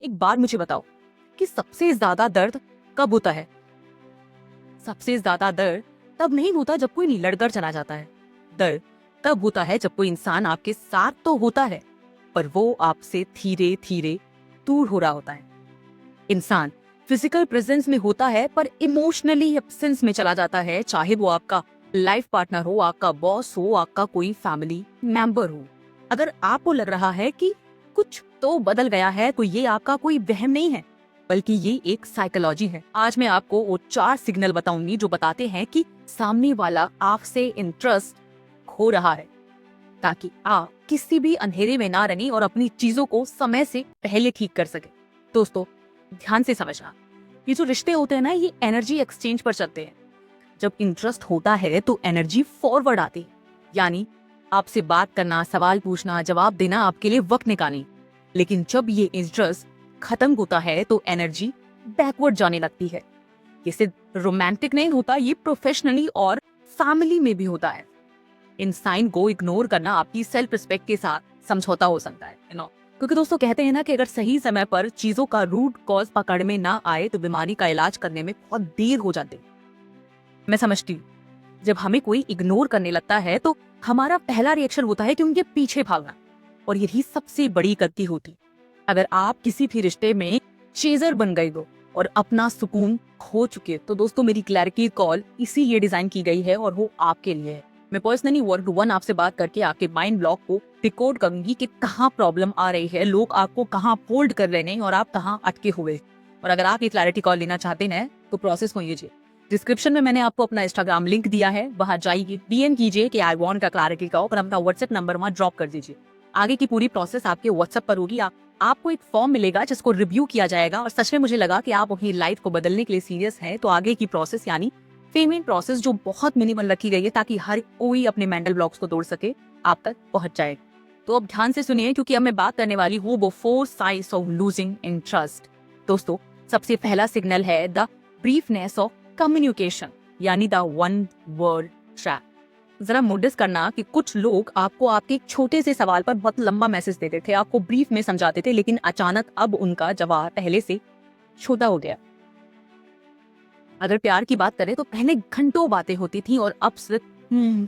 एक बार मुझे बताओ कि सबसे ज्यादा दर्द कब होता है? सबसे ज्यादा दर्द तब नहीं होता जब कोई लड़कर चला जाता है। दर्द तब होता है जब कोई इंसान आपके साथ तो होता है, पर वो आपसे धीरे धीरे दूर हो रहा होता है। इंसान फिजिकल प्रेजेंस में होता है पर इमोशनली एब्सेंस में चला जाता है, चाहे वो आपका लाइफ पार्टनर हो, आपका बॉस हो, आपका कोई फैमिली मेंबर हो। अगर आपको लग रहा है कि कुछ तो बदल गया है, तो ये आपका कोई वहम नहीं है, बल्कि ये एक साइकोलॉजी है। आज मैं आपको वो 4 सिग्नल बताऊंगी जो बताते हैं कि सामने वाला आपसे इंटरेस्ट खो रहा है, ताकि आप किसी भी अंधेरे में ना रहें और अपनी चीजों को समय से पहले ठीक कर सके। दोस्तों, ध्यान से समझना, ये जो रिश्ते होते हैं ना, ये एनर्जी एक्सचेंज पर चलते हैं। जब इंटरेस्ट होता है तो एनर्जी फॉरवर्ड आती है, यानी आपसे बात करना, सवाल पूछना, जवाब देना आपके लिए वक्त निकालनी। लेकिन जब ये इंटरेस्ट खत्म होता है तो एनर्जी बैकवर्ड जाने लगती है। ये सिर्फ रोमांटिक नहीं होता, ये प्रोफेशनली और फैमिली में भी होता है। इन साइन को इग्नोर करना आपकी सेल्फ रिस्पेक्ट के साथ समझौता हो सकता है, क्योंकि दोस्तों कहते हैं ना कि अगर सही समय पर चीजों का रूट कॉज पकड़ में ना आए तो बीमारी का इलाज करने में बहुत देर हो जाती है। मैं समझती हूँ, जब हमें कोई इग्नोर करने लगता है तो हमारा पहला रिएक्शन होता है कि उनके पीछे भागना, और यही सबसे बड़ी गलती होती। अगर आप किसी भी रिश्ते में चेजर बन गए हो और अपना सुकून खो चुके, तो दोस्तों मेरी क्लैरिटी कॉल इसीलिए डिजाइन की गई है और वो आपके लिए है। मैं पर्सनली 1-to-1 आपसे बात करके आपके माइंड ब्लॉक को डिकोड करूंगी कि कहाँ प्रॉब्लम आ रही है, लोग आपको कहाँ होल्ड कर रहे हैं और आप कहाँ अटके हुए। और अगर आप ये क्लैरिटी कॉल लेना चाहते हैं तो प्रोसेस को लीजिए। डिस्क्रिप्शन में मैंने आपको अपना इंस्टाग्राम लिंक दिया है, वहां जाइए, डीएम कीजिए कि आई वांट का क्लैरिटी कॉल, और अपना व्हाट्सएप नंबर वहां ड्रॉप कर दीजिए। आगे की पूरी प्रोसेस आपके व्हाट्सएप पर होगी। आपको एक फॉर्म मिलेगा जिसको रिव्यू किया जाएगा, और सच में मुझे लगा कि आप अपनी लाइफ को बदलने के लिए सीरियस हैं, तो आगे की प्रोसेस यानी पेमेंट प्रोसेस, जो बहुत मिनिमल रखी गई है ताकि हर कोई अपने मेंटल ब्लॉक्स को तोड़ सके, आप तक पहुंच जाए। तो अब ध्यान से सुनिए, क्योंकि अब मैं बात करने वाली हूँ वो 4 साइंस ऑफ लूजिंग इंटरेस्ट। दोस्तों, सबसे पहला सिग्नल है द ब्रीफनेस ऑफ कम्युनिकेशन, यानी द वन वर्ड ट्रैप। जरा नोटिस करना कि कुछ लोग आपको आपके एक छोटे से सवाल पर बहुत लंबा मैसेज देते थे, आपको ब्रीफ में समझाते थे, लेकिन अचानक अब उनका जवाब पहले से छोटा हो गया। अगर प्यार की बात करें तो पहले घंटों बातें होती थी और अब सिर्फ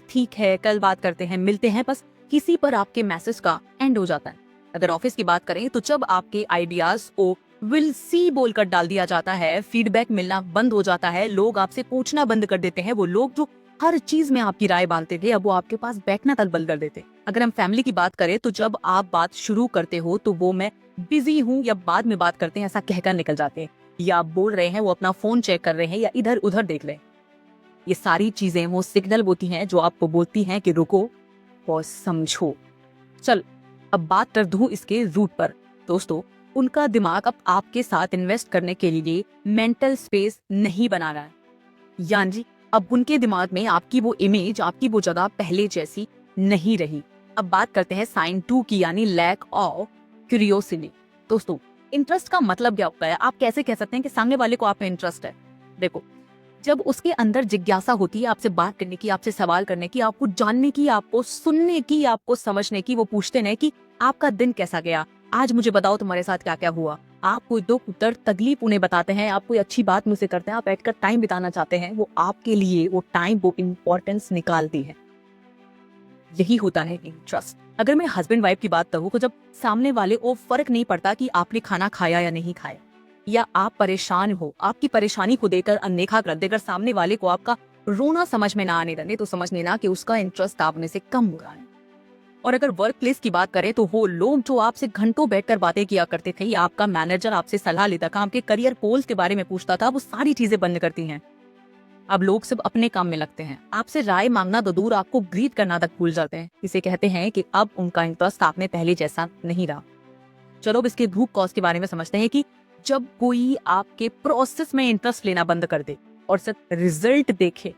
ठीक है, कल बात करते हैं, मिलते हैं, बस किसी पर आपके मैसेज का एंड हो जाता है। अगर ऑफिस की बात करें तो जब आपके आइडियाज को विल सी बोलकर डाल दिया जाता है, फीडबैक मिलना बंद हो जाता है, लोग आपसे पूछना बंद कर देते हैं। वो लोग जो हर चीज में आपकी राय मानते थे, अब वो आपके पास बैठना तक बंद कर देते। अगर हम फैमिली की बात करें तो जब आप बात शुरू करते हो तो वो मैं बिजी हूँ या बाद में बात करते हैं ऐसा कहकर निकल जाते हैं, या आप बोल रहे हैं वो अपना फोन चेक कर रहे हैं या इधर उधर देख रहे हैं। ये सारी चीजें वो सिग्नल होती हैं जो आपको बोलती हैं कि रुको और समझो। चल, अब बात कर दूं इसके रूट पर। दोस्तों, उनका दिमाग अब आपके साथ इन्वेस्ट करने के लिए मेंटल स्पेस नहीं बना रहा है, यानी अब उनके दिमाग में आपकी वो इमेज, आपकी वो जगह पहले जैसी नहीं रही। अब बात करते हैं साइन 2 की, यानी लैक ऑफ क्यूरियोसिटी। दोस्तों, इंटरेस्ट का मतलब क्या होता है? आप कैसे कह सकते हैं कि सामने वाले को आप में इंटरेस्ट है? देखो, जब उसके अंदर जिज्ञासा होती है आपसे बात करने की, आपसे सवाल करने की, आपको जानने की, आपको सुनने की, आपको समझने की, वो पूछते हैं कि आपका दिन कैसा गया, आज मुझे बताओ तुम्हारे साथ क्या क्या हुआ। आप कोई दुख दर्द तकलीफ उन्हें बताते हैं, आप कोई अच्छी बात मुझसे करते हैं, आप बैठकर टाइम बिताना चाहते हैं, वो आपके लिए वो टाइम, वो इम्पोर्टेंस निकालती है। यही होता है इंटरेस्ट। अगर मैं हस्बैंड वाइफ की बात करूं तो जब सामने वाले को फर्क नहीं पड़ता कि आपने खाना खाया या नहीं खाया, या आप परेशान हो, आपकी परेशानी को देकर अनदेखा कर देकर सामने वाले को आपका रोना समझ में ना आने लगे, तो समझ लेना कि उसका इंटरेस्ट आप में से कम हो रहा है। और अगर वर्क प्लेस की बात करें तो वो लोग जो आपसे घंटों बैठकर बातें किया करते थे, या आपका मैनेजर आपसे सलाह लेता था, आपके करियर गोल्स के बारे में पूछता था, वो सारी चीजें बंद करती हैं। अब लोग सिर्फ अपने काम में लगते हैं, आपसे राय मांगना तो दूर, आपको ग्रीट करना तक भूल जाते हैं। इसे कहते हैं कि अब उनका इंटरेस्ट आप में पहले जैसा नहीं रहा। चलो अब इसके रूट कॉज के बारे में समझते हैं कि जब कोई आपके प्रोसेस में इंटरेस्ट लेना बंद कर दे और सिर्फ रिजल्ट देखे,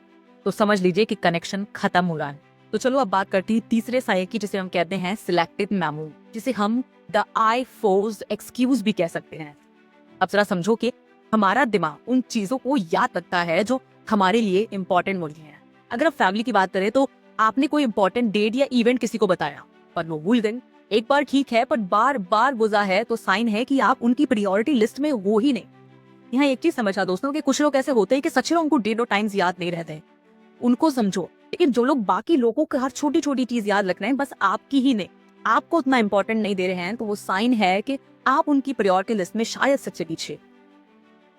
तो समझ लीजिए कि कनेक्शन खत्म हो रहा है। तो चलो अब बात करती है तीसरे साइन की, जिसे हम कहते हैं सिलेक्टिव मेमोरी, जिसे हम द आई फोर्स एक्सक्यूज भी कह सकते हैं। अब जरा समझो कि हमारा दिमाग उन चीजों को याद रखता है जो हमारे लिए इंपॉर्टेंट होती हैं। अगर आप फैमिली की बात करें तो आपने कोई इंपॉर्टेंट डेट या इवेंट किसी को बताया, पर वो भूल गए, एक बार ठीक है, पर बार बार गुजा है तो साइन है कि आप उनकी प्रायोरिटी लिस्ट में हो ही नहीं। यहाँ एक चीज समझा दोस्तों कि कुछ लोग ऐसे होते हैं कि सच में उनको डेट और टाइम्स याद नहीं रहते, उनको समझो। लेकिन जो लोग बाकी लोगों की हर छोटी छोटी चीज याद रख रहे हैं, बस आपकी ही नहीं, आपको उतना इंपॉर्टेंट नहीं दे रहे हैं, तो वो साइन है कि आप उनकी प्रायोरिटी लिस्ट में शायद सबसे पीछे।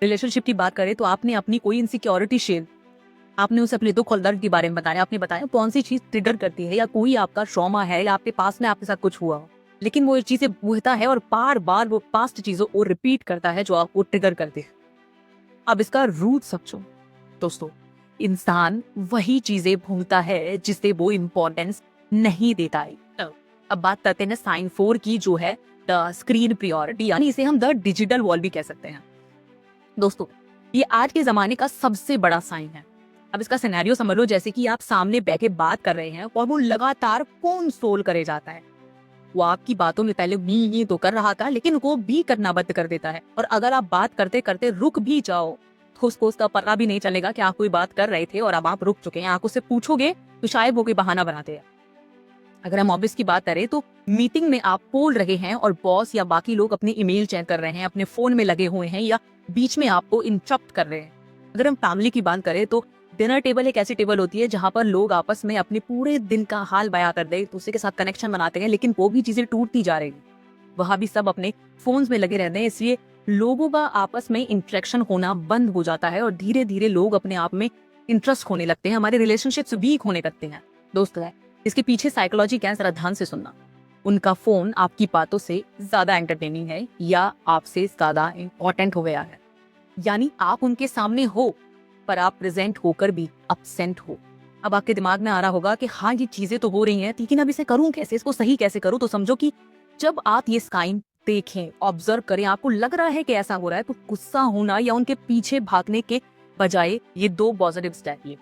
रिलेशनशिप की बात करें तो आपने अपनी कोई इनसिक्योरिटी शेयर, आपने उसे अपने दुख और दर्द के बारे में बताया, आपने बताया कौन सी चीज ट्रिगर करती है, या कोई आपका ट्रॉमा है, या आपके पास में आपके साथ कुछ हुआ हो, लेकिन वो चीजें भूलता है और बार बार वो पास्ट चीजों को रिपीट करता है जो आपको ट्रिगर करते हैं। अब इसका रूट समझो दोस्तों, इंसान वही चीजें भूलता है जिसे वो इम्पोर्टेंस नहीं देता है। अब बात करते हैं साइन 4 की, जो है द स्क्रीन प्रियोरिटी, यानी इसे हम द डिजिटल वॉल भी कह सकते हैं। दोस्तों ये आज के जमाने का सबसे बड़ा साइन है। अब इसका सिनेरियो समझ लो, जैसे कि आप सामने बैठे बात कर रहे हैं और वो लगातार फोन सोल करे जाता है। वो आपकी बातों में पहले मी तो कर रहा था, लेकिन वो भी करना बंद कर देता है, और अगर आप बात करते करते रुक भी जाओ तो उसको उसका पता भी नहीं चलेगा कि आप कोई बात कर रहे थे और अब आप रुक चुके हैं। आप उससे पूछोगे तो शायद वो कोई बहाना बनाते हैं। अगर हम ऑफिस की बात करें तो मीटिंग में आप बोल रहे हैं और बॉस या बाकी लोग अपने ईमेल चेक कर रहे हैं, अपने फोन में लगे हुए हैं, या बीच में आपको इंटरप्ट कर रहे हैं। अगर हम फैमिली की बात करें तो डिनर टेबल एक ऐसी टेबल होती है जहां पर लोग आपस में अपने पूरे दिन का हाल बयां कर दे, दूसरे के साथ कनेक्शन बनाते हैं, लेकिन वो भी चीजें टूटती जा रही है। वहां भी सब अपने फोन्स में लगे रहते हैं, इसलिए लोगों का आपस में इंटरेक्शन होना बंद हो जाता है और धीरे धीरे लोग अपने आप में इंटरेस्ट होने लगते हैं, हमारे रिलेशनशिप्स वीक होने लगते हैं। दोस्तों इसके पीछे साइकोलॉजी क्या है, जरा ध्यान से सुनना। उनका फोन आपकी बातों से ज्यादा एंटरटेनिंग है या आपसे ज्यादा इंपॉर्टेंट हो गया है, यानी आप उनके सामने हो पर आप प्रेजेंट होकर भी अपसेंट हो। अब आपके दिमाग में आ रहा होगा कि हाँ ये चीजें तो हो रही हैं, लेकिन अब इसे करूं कैसे, इसको सही कैसे करूं? तो समझो कि जब आप ये साइन देखें, ऑब्जर्व करें, आपको लग रहा है कि ऐसा हो रहा है, तो गुस्सा होना या उनके पीछे भागने के बजाय ये 2 पॉजिटिव स्टेप लिए।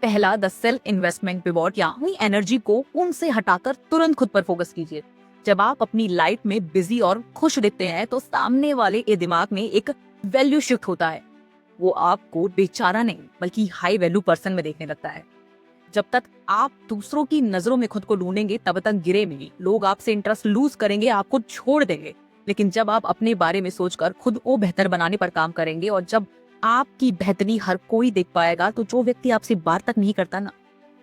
पहला, द सेल्फ इन्वेस्टमेंट रिवॉर्ड, या अपनी एनर्जी को उनसे हटाकर तुरंत खुद पर फोकस कीजिए। जब आप अपनी लाइफ में बिजी और खुश दिखते हैं तो सामने वाले के दिमाग में एक वैल्यू शिफ्ट होता है, वो आपको बेचारा नहीं बल्कि हाई वैल्यू पर्सन में देखने लगता है। जब तक आप दूसरों की नजरों में खुद को ढूंढेंगे तब तक गिरे में लोग आपसे इंटरेस्ट लूज करेंगे, आपको छोड़ देंगे। लेकिन जब आप अपने बारे में सोचकर खुद को बेहतर बनाने पर काम करेंगे, और जब आपकी बेहतरी हर कोई देख पाएगा, तो जो व्यक्ति आपसे बात तक नहीं करता ना,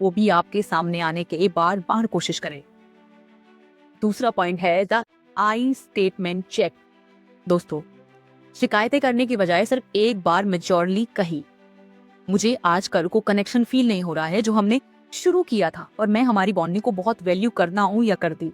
वो भी आपके सामने आने के बार बार कोशिश करे। दूसरा पॉइंट है द आई स्टेटमेंट चेक। दोस्तों शिकायतें करने की बजाय सिर्फ एक बार मैच्योरली कही, मुझे आज कल को कनेक्शन फील नहीं हो रहा है जो हमने शुरू किया था, और मैं हमारी बॉन्डिंग को बहुत वैल्यू करना हूँ या करती।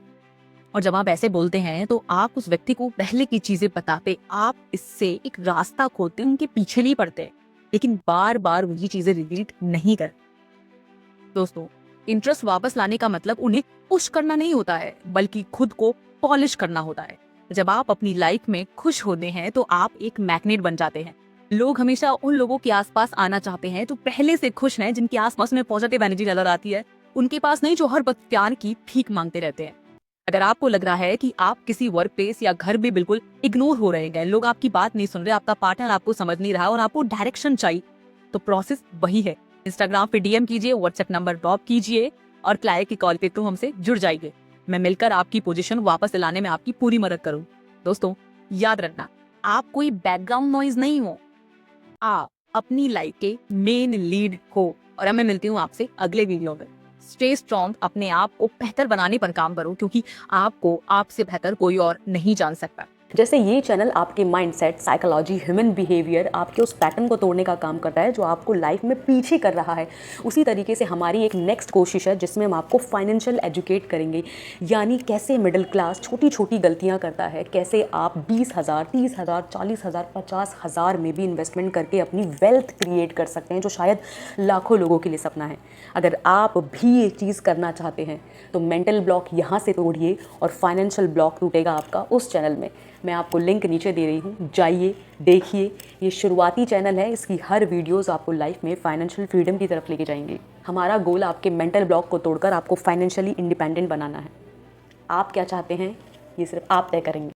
और जब आप ऐसे बोलते हैं तो आप उस व्यक्ति को पहले की चीजें बताते, आप इससे एक रास्ता खोलते, उनके पीछे नहीं पड़ते, लेकिन बार बार वही चीजें रिपीट नहीं करते। दोस्तों इंटरेस्ट वापस लाने का मतलब उन्हें पुश करना नहीं होता है, बल्कि खुद को पॉलिश करना होता है। जब आप अपनी लाइफ में खुश होते हैं तो आप एक मैग्नेट बन जाते हैं। लोग हमेशा उन लोगों के आसपास आना चाहते हैं जो पहले से खुश हैं, जिनके आसपास में पॉजिटिव एनर्जी नजर आती है, उनके पास नहीं जो हर वक्त प्यार की भीख मांगते रहते हैं। अगर आपको लग रहा है कि आप किसी वर्क प्लेस या घर में बिल्कुल इग्नोर हो रहे हैं, लोग आपकी बात नहीं सुन रहे, आपका पार्टनर आपको समझ नहीं रहा और आपको डायरेक्शन चाहिए, तो प्रोसेस वही है। इंस्टाग्राम पे डीएम कीजिए, व्हाट्सएप नंबर ड्रॉप कीजिए और क्लाइंट की कॉल पे तो हमसे जुड़ जाइए। मैं मिलकर आपकी पोजीशन वापस दिलाने में आपकी पूरी मदद करूं। दोस्तों याद रखना, आप कोई बैकग्राउंड नॉइज नहीं हो, आप अपनी लाइफ के मेन लीड हो। और अब मैं मिलती हूँ आपसे अगले वीडियो में। स्टे स्ट्रॉन्ग, अपने आप को बेहतर बनाने पर काम करो, क्योंकि आपको आपसे बेहतर कोई और नहीं जान सकता। जैसे ये चैनल आपके माइंडसेट, साइकोलॉजी, ह्यूमन बिहेवियर, आपके उस पैटर्न को तोड़ने का काम कर रहा है जो आपको लाइफ में पीछे कर रहा है, उसी तरीके से हमारी एक नेक्स्ट कोशिश है जिसमें हम आपको फाइनेंशियल एजुकेट करेंगे। यानी कैसे मिडिल क्लास छोटी छोटी गलतियां करता है, कैसे आप 20,000, 30,000, 40,000, 50,000 में भी इन्वेस्टमेंट करके अपनी वेल्थ क्रिएट कर सकते हैं, जो शायद लाखों लोगों के लिए सपना है। अगर आप भी ये चीज़ करना चाहते हैं तो मेंटल ब्लॉक यहाँ से तोड़िए और फाइनेंशियल ब्लॉक टूटेगा आपका उस चैनल में। मैं आपको लिंक नीचे दे रही हूँ, जाइए देखिए। ये शुरुआती चैनल है, इसकी हर वीडियोस आपको लाइफ में फाइनेंशियल फ्रीडम की तरफ लेके जाएंगे। हमारा गोल आपके मेंटल ब्लॉक को तोड़कर आपको फाइनेंशियली इंडिपेंडेंट बनाना है। आप क्या चाहते हैं ये सिर्फ आप तय करेंगे।